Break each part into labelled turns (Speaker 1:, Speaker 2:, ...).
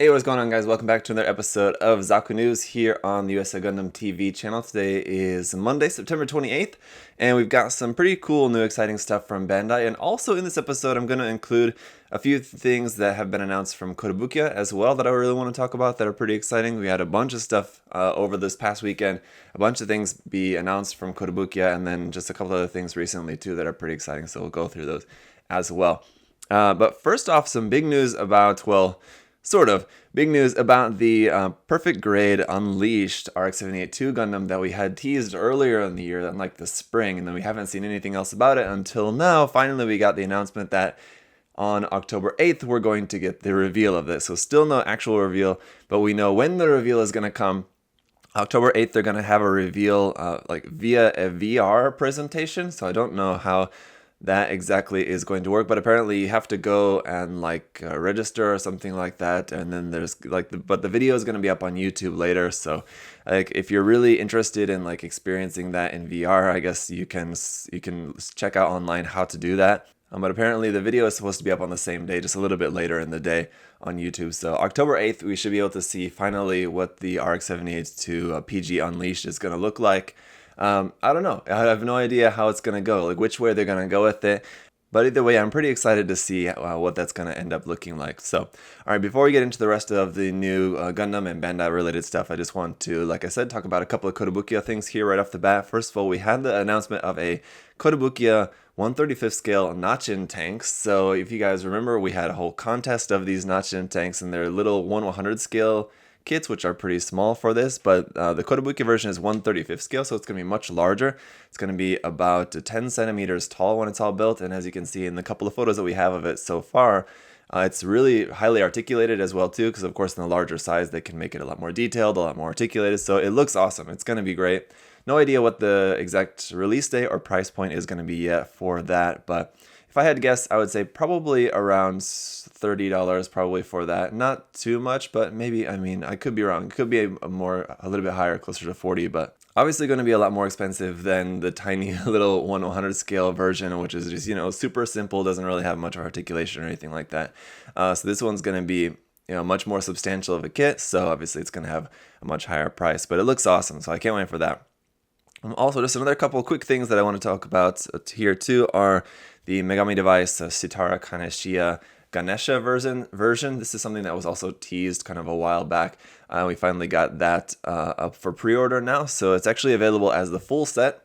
Speaker 1: Hey, what's going on, guys? Welcome back to another episode of Zaku News here on the USA Gundam TV channel. Today is Monday, September 28th, and we've got some pretty cool, new, exciting stuff from Bandai. And also in this episode, I'm going to include a few things that have been announced from Kotobukiya as well that I really want to talk about that are pretty exciting. We had a bunch of stuff over this past weekend, a bunch of things be announced from Kotobukiya, and then just a couple other things recently too that are pretty exciting. So we'll go through those as well. But first off, some big news about, well, sort of big news about the Perfect Grade Unleashed RX-78-2 Gundam that we had teased earlier in the year, in like the spring, and then we haven't seen anything else about it until now. Finally, we got the announcement that on October 8th, we're going to get the reveal of this. So still no actual reveal, but we know when the reveal is going to come. October 8th, they're going to have a reveal like via a VR presentation. So I don't know how that exactly is going to work, but apparently you have to go and register or something like that, and then there's but the video is going to be up on YouTube later. So like if you're really interested in like experiencing that in VR, I guess you can check out online how to do that. But apparently the video is supposed to be up on the same day, just a little bit later in the day on YouTube. So October 8th, we should be able to see finally what the RX-78 to PG Unleashed is going to look like. I don't know. I have no idea how it's going to go, like which way they're going to go with it. But either way, I'm pretty excited to see what that's going to end up looking like. So, all right, before we get into the rest of the new Gundam and Bandai related stuff, I just want to, like I said, talk about a couple of Kotobukiya things here right off the bat. First of all, we had the announcement of a Kotobukiya 1/35 scale Natchin tanks. So if you guys remember, we had a whole contest of these Natchin tanks and their little 1/100 scale kits, which are pretty small for this, but the Kotobukiya version is 1/35 scale, so it's going to be much larger. It's going to be about 10 centimeters tall when it's all built, and as you can see in the couple of photos that we have of it so far, it's really highly articulated as well too, because of course in the larger size they can make it a lot more detailed, a lot more articulated, so it looks awesome. It's going to be great. No idea what the exact release date or price point is going to be yet for that, but if I had to guess, I would say probably around $30 probably for that. Not too much, but maybe, I mean, I could be wrong. It could be a little bit higher, closer to 40, but obviously going to be a lot more expensive than the tiny little 1/100 scale version, which is just, super simple, doesn't really have much articulation or anything like that. So this one's going to be, much more substantial of a kit, so obviously it's going to have a much higher price, but it looks awesome, so I can't wait for that. Also, just another couple of quick things that I want to talk about here too are the Megami device Sitara Kaneshiya Ganesha version. This is something that was also teased kind of a while back. We finally got that up for pre-order now, so it's actually available as the full set,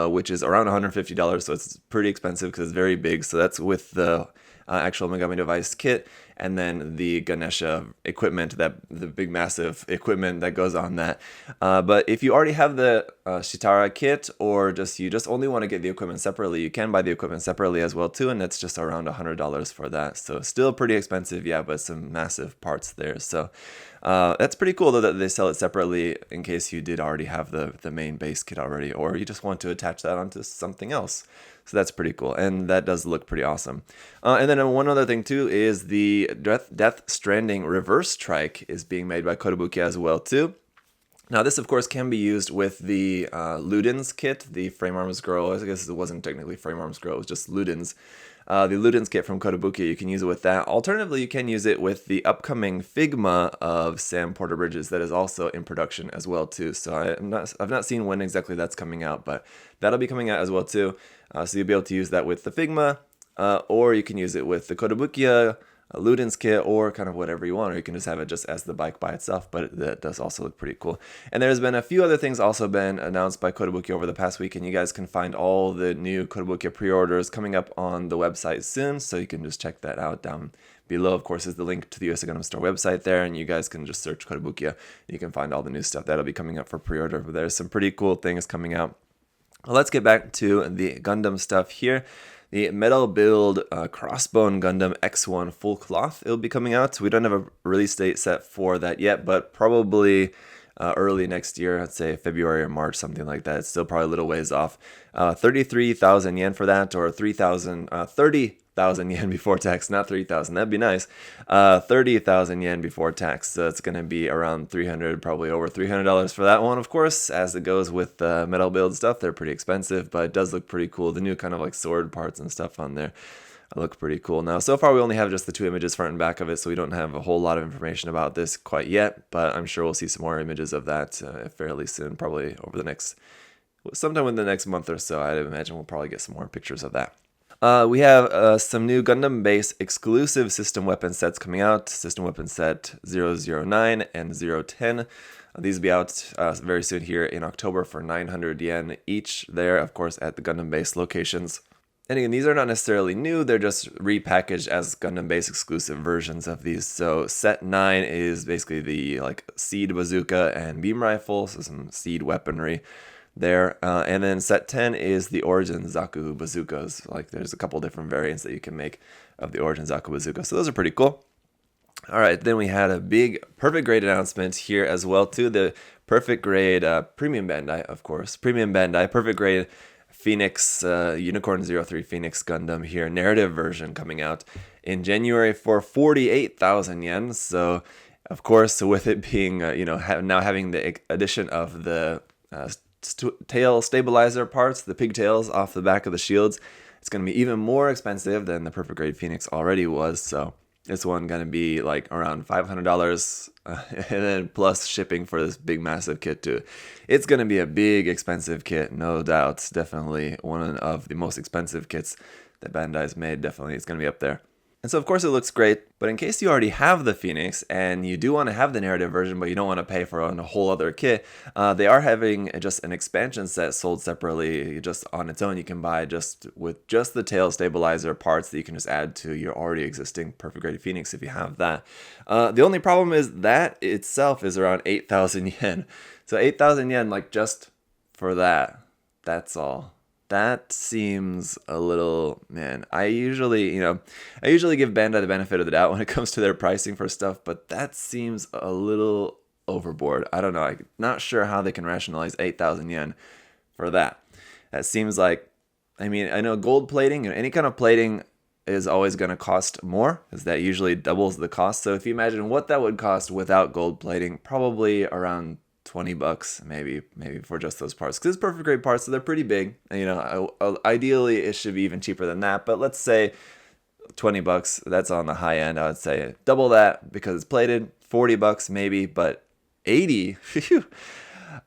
Speaker 1: which is around $150, so it's pretty expensive because it's very big. So that's with the actual Megami device kit, and then the Ganesha equipment, the big massive equipment that goes on that. But if you already have the Shitara kit, or you just only want to get the equipment separately, you can buy the equipment separately as well too, and it's just around $100 for that. So still pretty expensive, yeah, but some massive parts there. So that's pretty cool though that they sell it separately in case you did already have the main base kit already, or you just want to attach that onto something else. So that's pretty cool, and that does look pretty awesome. And then one other thing too is the Death Stranding Reverse trike is being made by Kotobukiya as well too. Now this of course can be used with the Ludens kit, the Frame Arms Girl. I guess it wasn't technically Frame Arms Girl, it was just Ludens. The Ludens kit from Kotobukiya, you can use it with that. Alternatively, you can use it with the upcoming Figma of Sam Porter Bridges that is also in production as well too. So I've not seen when exactly that's coming out, but that'll be coming out as well too. So you'll be able to use that with the Figma, or you can use it with the Kotobukiya Ludens kit, or kind of whatever you want, or you can just have it just as the bike by itself, but that does also look pretty cool. And there's been a few other things also been announced by Kotobukiya over the past week, and you guys can find all the new Kotobukiya pre-orders coming up on the website soon, so you can just check that out. Down below, of course, is the link to the USA Gundam Store website there, and you guys can just search Kotobukiya. You can find all the new stuff that'll be coming up for pre-order. There's some pretty cool things coming out. Well, let's get back to the Gundam stuff here. The Metal Build Crossbone Gundam X1 Full Cloth, it'll be coming out. We don't have a release date set for that yet, but probably early next year, I'd say February or March, something like that. It's still probably a little ways off. 33,000 yen for that, or 30,000 yen before tax, not 3,000. That'd be nice. 30,000 yen before tax. So it's going to be around 300, probably over $300 for that one, of course. As it goes with the Metal Build stuff, they're pretty expensive, but it does look pretty cool. The new kind of like sword parts and stuff on there look pretty cool. Now, so far we only have just the 2 images front and back of it, so we don't have a whole lot of information about this quite yet, but I'm sure we'll see some more images of that fairly soon, probably over the next, sometime in the next month or so. I'd imagine we'll probably get some more pictures of that. We have some new Gundam base exclusive system weapon sets coming out. System weapon set 009 and 010. These will be out very soon here in October for 900 yen each there, of course, at the Gundam base locations. And again, these are not necessarily new, they're just repackaged as Gundam base exclusive versions of these. So set 9 is basically the like seed bazooka and beam rifle, so some seed weaponry there. And then set 10 is the Origin Zaku bazookas. Like there's a couple different variants that you can make of the Origin Zaku bazooka. So those are pretty cool. All right, then we had a big perfect grade announcement here as well too. The perfect grade Premium Bandai, of course. Premium Bandai, perfect grade Phenex, Unicorn 03 Phenex Gundam here, narrative version coming out in January for 48,000 yen. So, of course, with it being, now having the addition of the tail stabilizer parts, the pigtails off the back of the shields, it's going to be even more expensive than the perfect grade Phenex already was. So, this one going to be like around $500 and then plus shipping for this big massive kit too. It's going to be a big expensive kit, no doubt. It's definitely one of the most expensive kits that Bandai's made. Definitely it's going to be up there. And so of course it looks great, but in case you already have the Phenex and you do want to have the narrative version, but you don't want to pay for a whole other kit, they are having just an expansion set sold separately, just on its own. You can buy just with just the tail stabilizer parts that you can just add to your already existing perfect grade Phenex if you have that. The only problem is that itself is around 8,000 yen. So 8,000 yen, like just for that, that's all. That seems a little, man, I usually give Bandai the benefit of the doubt when it comes to their pricing for stuff, but that seems a little overboard. I don't know. I'm not sure how they can rationalize 8,000 yen for that. That seems like, I mean, I know gold plating, any kind of plating is always going to cost more, because that usually doubles the cost. So if you imagine what that would cost without gold plating, probably around $20 maybe for just those parts, because it's perfect grade parts, so they're pretty big. Ideally it should be even cheaper than that, but let's say $20, that's on the high end. I would say double that because it's plated. $40 maybe, but 80,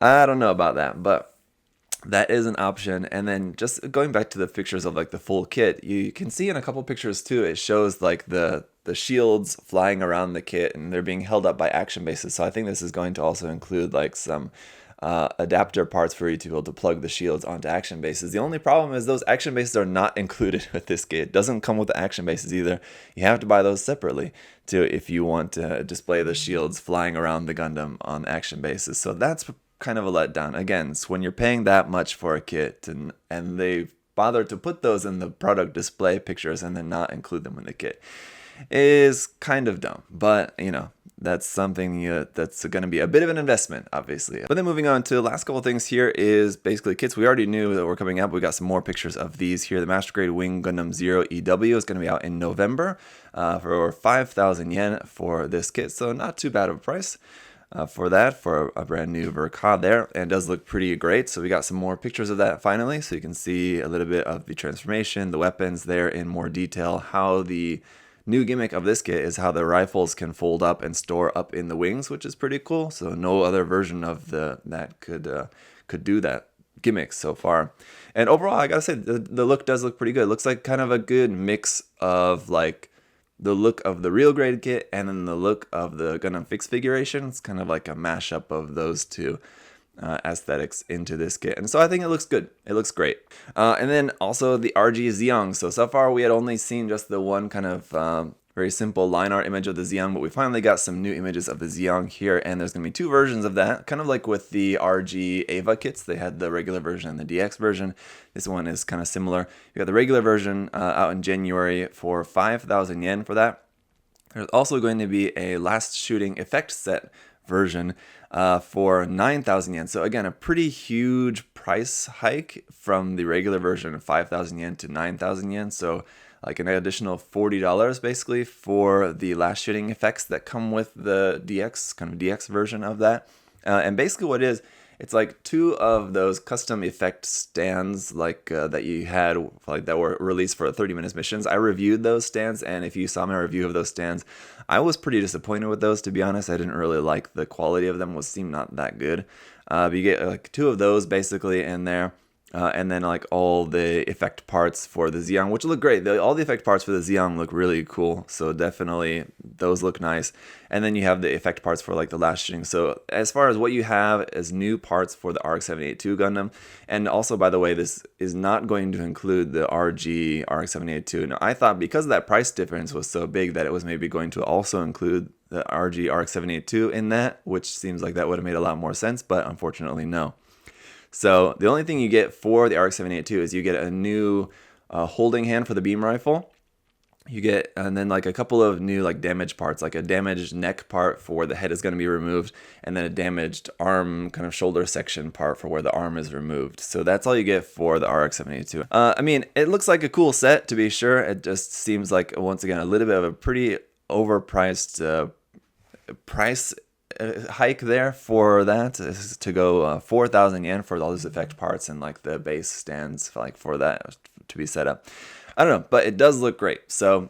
Speaker 1: I don't know about that, but that is an option. And then just going back to the pictures of like the full kit, you can see in a couple pictures too, it shows like the shields flying around the kit and they're being held up by action bases. So I think this is going to also include like some adapter parts for you to be able to plug the shields onto action bases. The only problem is those action bases are not included with this kit. It doesn't come with the action bases either. You have to buy those separately if you want to display the shields flying around the Gundam on action bases. So that's kind of a letdown. Again, it's when you're paying that much for a kit and they bother to put those in the product display pictures and then not include them in the kit is kind of dumb. But, that's something that's going to be a bit of an investment, obviously. But then moving on to the last couple things here is basically kits we already knew that were coming out. We got some more pictures of these here. The Master Grade Wing Gundam 0 EW is going to be out in November for 5,000 yen for this kit. So not too bad of a price. For a brand new Verka there, and it does look pretty great. So we got some more pictures of that finally, so you can see a little bit of the transformation, the weapons there in more detail. How the new gimmick of this kit is how the rifles can fold up and store up in the wings, which is pretty cool. So no other version of that could do that gimmick so far. And overall, I gotta say the look does look pretty good. It looks like kind of a good mix of like the look of the real grade kit and then the look of the Gundam fixed figuration. It's kind of like a mashup of those two aesthetics into this kit. And so I think it looks good. It looks great. And then also the RG Xeon. So far we had only seen just the one kind of very simple line art image of the Xeon, but we finally got some new images of the Xeon here, and there's going to be two versions of that, kind of like with the RG Ava kits. They had the regular version and the DX version. This one is kind of similar. You got the regular version out in January for 5,000 yen for that. There's also going to be a last shooting effect set version for 9,000 yen. So again, a pretty huge price hike from the regular version of 5,000 yen to 9,000 yen. So like an additional $40 basically for the last shooting effects that come with the DX, kind of DX version of that. And basically what it It's like 2 of those custom effect stands like that you had like that were released for 30 minutes missions. I reviewed those stands, and if you saw my review of those stands, I was pretty disappointed with those, to be honest. I didn't really like the quality of them, seemed not that good. But you get like 2 of those basically in there. And then like all the effect parts for the Xeon, which look great. All the effect parts for the Xeon look really cool, so definitely those look nice. And then you have the effect parts for like the last shooting. So as far as what you have as new parts for the RX-782 Gundam, and also by the way, this is not going to include the RG RX-782. Now I thought because that price difference was so big that it was maybe going to also include the RG RX-782 in that, which seems like that would have made a lot more sense, but unfortunately no. So the only thing you get for the RX-782 is you get a new holding hand for the beam rifle. You get, and then like a couple of new like damaged parts, like a damaged neck part for where the head is going to be removed, and then a damaged arm kind of shoulder section part for where the arm is removed. So that's all you get for the RX-782. I mean, it looks like a cool set, to be sure. It just seems like, once again, a little bit of a pretty overpriced price hike there for that to go 4,000 yen for all those effect parts and like the base stands like for that to be set up. I don't know, but it does look great. So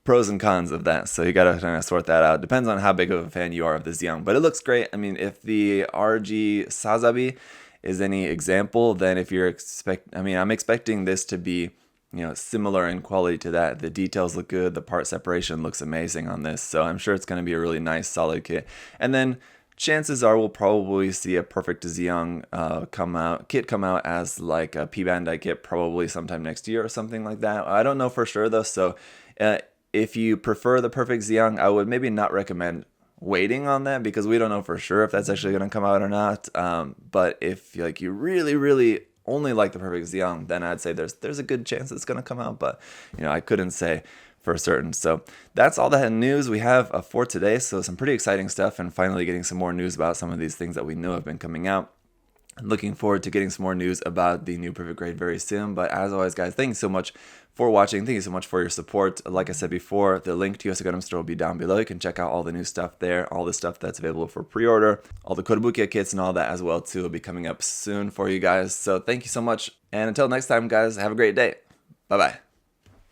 Speaker 1: pros and cons of that. So you gotta kind of sort that out. Depends on how big of a fan you are of this Xeon, but it looks great. I mean, if the RG Sazabi is any example, then if you're I'm expecting this to be, you know, similar in quality to that. The details look good. The part separation looks amazing on this. So I'm sure it's going to be a really nice, solid kit. And then chances are we'll probably see a perfect Xeon come out as like a P-Bandai kit probably sometime next year or something like that. I don't know for sure though. So if you prefer the perfect Xeon, I would maybe not recommend waiting on that because we don't know for sure if that's actually going to come out or not. But if like you really only like the perfect Xeon, then I'd say there's a good chance it's going to come out, but you know, I couldn't say for certain. So that's all the news we have for today. So some pretty exciting stuff, and finally getting some more news about some of these things that we know have been coming out. Looking forward to getting some more news about the new Perfect Grade very soon. But as always, guys, thank you so much for watching. Thank you so much for your support. Like I said before, the link to USA Gundam Store will be down below. You can check out all the new stuff there, all the stuff that's available for pre-order, all the Kotobukiya kits and all that as well too will be coming up soon for you guys. So thank you so much. And until next time, guys, have a great day. Bye-bye.